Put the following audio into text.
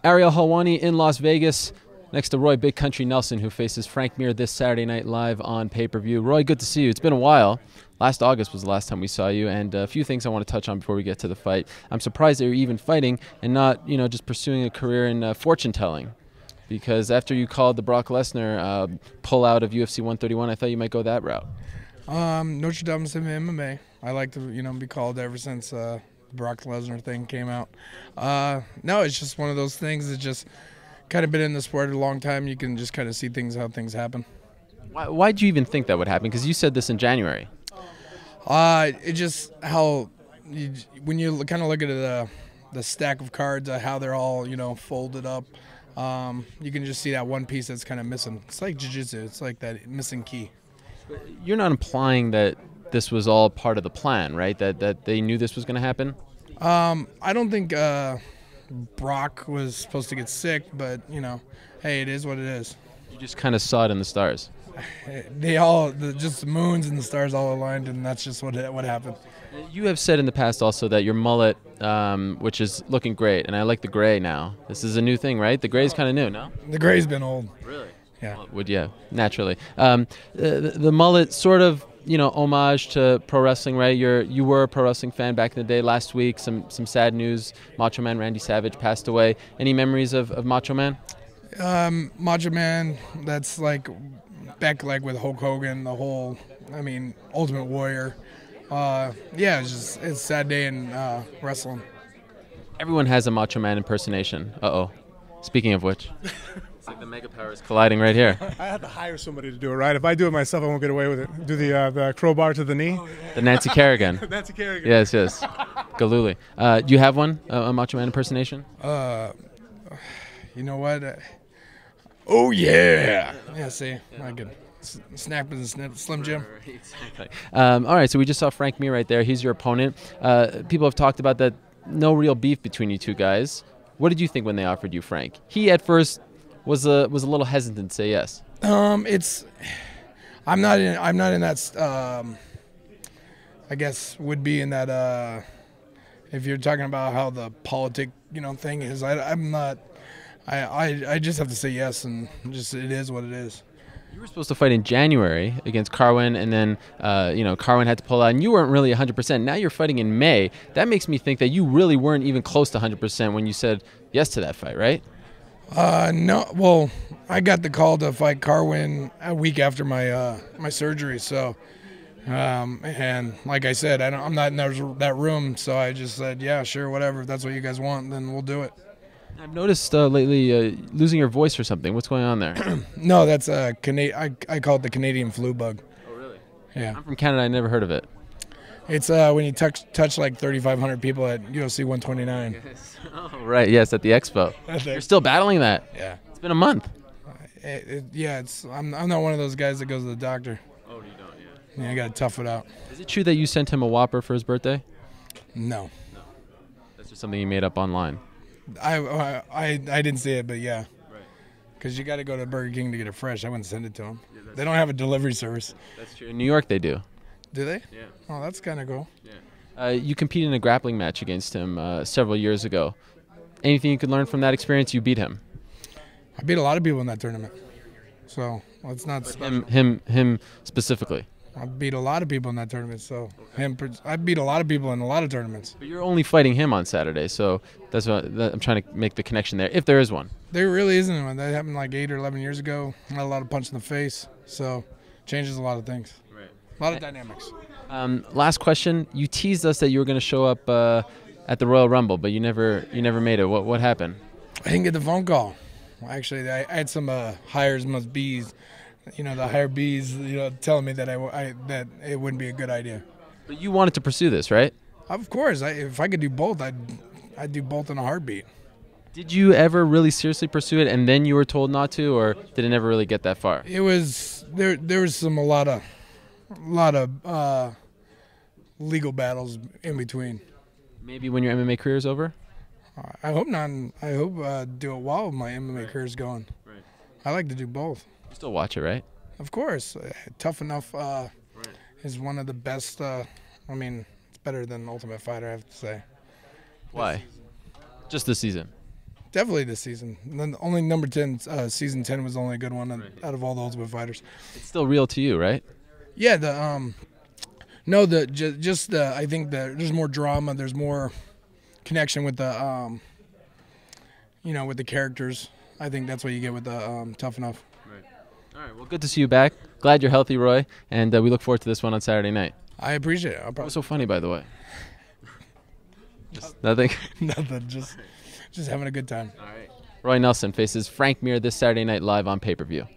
Ariel Helwani in Las Vegas next to Roy Big Country Nelson, who faces Frank Mir this Saturday night live on pay-per-view. Roy, good to see you. It's been a while. Last August was the last time we saw you, and a few things I want to touch on before we get to the fight. I'm surprised that you're even fighting and not, just pursuing a career in fortune-telling. Because after you called the Brock Lesnar pull out of UFC 131, I thought you might go that route. Notre Dame's MMA. I like to, be called ever since the Brock Lesnar thing came out. No, it's just one of those things that just kind of been in the sport a long time. You can just kind of see how things happen. Why'd you even think that would happen? Because you said this in January. It just when you kind of look at the stack of cards, how they're all folded up. You can just see that one piece that's kind of missing. It's like jiu-jitsu. It's like that missing key. You're not implying that this was all part of the plan, right? That they knew this was going to happen? I don't think Brock was supposed to get sick, but, hey, it is what it is. You just kind of saw it in the stars. Just the moons and the stars all aligned, and that's just what happened. You have said in the past also that your mullet, which is looking great, and I like the gray now. This is a new thing, right? The gray's kind of new, no? The gray's been old. Really? Yeah. Well, naturally. The mullet sort of, homage to pro wrestling, right? You were a pro wrestling fan back in the day. Last week, some sad news. Macho Man Randy Savage passed away. Any memories of Macho Man? Macho Man, that's like back with Hulk Hogan, the whole, Ultimate Warrior. It's a sad day in wrestling. Everyone has a Macho Man impersonation. Uh-oh. Speaking of which. It's like the mega powers colliding right here. I have to hire somebody to do it, right? If I do it myself, I won't get away with it. Do the crowbar to the knee. The Nancy Kerrigan. Nancy Kerrigan. Yes. Galooly. Do you have one, a Macho Man impersonation? You know what? Oh, yeah. Yeah, see, I could snap as a Slim Jim. Exactly. All right, so we just saw Frank Mir right there. He's your opponent. People have talked about that no real beef between you two guys. What did you think when they offered you Frank? He at first was a little hesitant to say yes. I'm not in that. I guess would be in that. If you're talking about how the politic thing is, I'm not. I just have to say yes, and just it is what it is. You were supposed to fight in January against Carwin, and then Carwin had to pull out, and you weren't really 100%. Now you're fighting in May. That makes me think that you really weren't even close to 100% when you said yes to that fight, right? No. Well, I got the call to fight Carwin a week after my my surgery. So, and like I said, I'm not in that room. So I just said, yeah, sure, whatever. If that's what you guys want, then we'll do it. I've noticed lately losing your voice or something. What's going on there? No, that's I call it the Canadian flu bug. Oh, really? Yeah. I'm from Canada. I never heard of it. It's when you touch like 3,500 people at UFC 129. Oh, right. Yes, at the expo. You're still battling that. Yeah. It's been a month. I'm not one of those guys that goes to the doctor. Oh, you don't, yeah. Yeah, I got to tough it out. Is it true that you sent him a Whopper for his birthday? No. That's just something you made up online. I didn't see it, but yeah. Right. Because you got to go to Burger King to get it fresh. I wouldn't send it to them. Yeah, they don't have a delivery service. That's true. In New York, they do. Do they? Yeah. Oh, that's kind of cool. Yeah. You competed in a grappling match against him several years ago. Anything you could learn from that experience? You beat him. I beat a lot of people in that tournament. So it's not special. Him specifically. I beat a lot of people in that tournament. So I beat a lot of people in a lot of tournaments. But you're only fighting him on Saturday, so that's what I'm trying to make the connection there, if there is one. There really isn't one. That happened like 8 or 11 years ago. I had a lot of punch in the face, so changes a lot of things. Right. A lot of dynamics. Last question. You teased us that you were going to show up at the Royal Rumble, but you never made it. What happened? I didn't get the phone call. Actually, I had some hires must bees, the higher bees, telling me that that it wouldn't be a good idea. But you wanted to pursue this, right? Of course. If I could do both, I'd do both in a heartbeat. Did you ever really seriously pursue it, and then you were told not to, or did it never really get that far? It was there was a lot of legal battles in between. Maybe when your MMA career is over? I hope not. I hope do it while my MMA career is going. Right. I like to do both. You still watch it, right? Of course. Tough Enough is one of the best. It's better than Ultimate Fighter, I have to say. Why? Just this season. definitely this season. And then only number 10, season 10 was the only good one out of all the Ultimate Fighters. It's still real to you, right? Yeah, no, just the I think there's more drama, there's more connection with the with the characters. I think that's what you get with the Tough Enough. Right. All right. Well, good to see you back. Glad you're healthy, Roy, and we look forward to this one on Saturday night. I appreciate it. What was so funny, by the way? Just nothing. Nothing. Just having a good time. All right. Roy Nelson faces Frank Mir this Saturday night live on pay-per-view.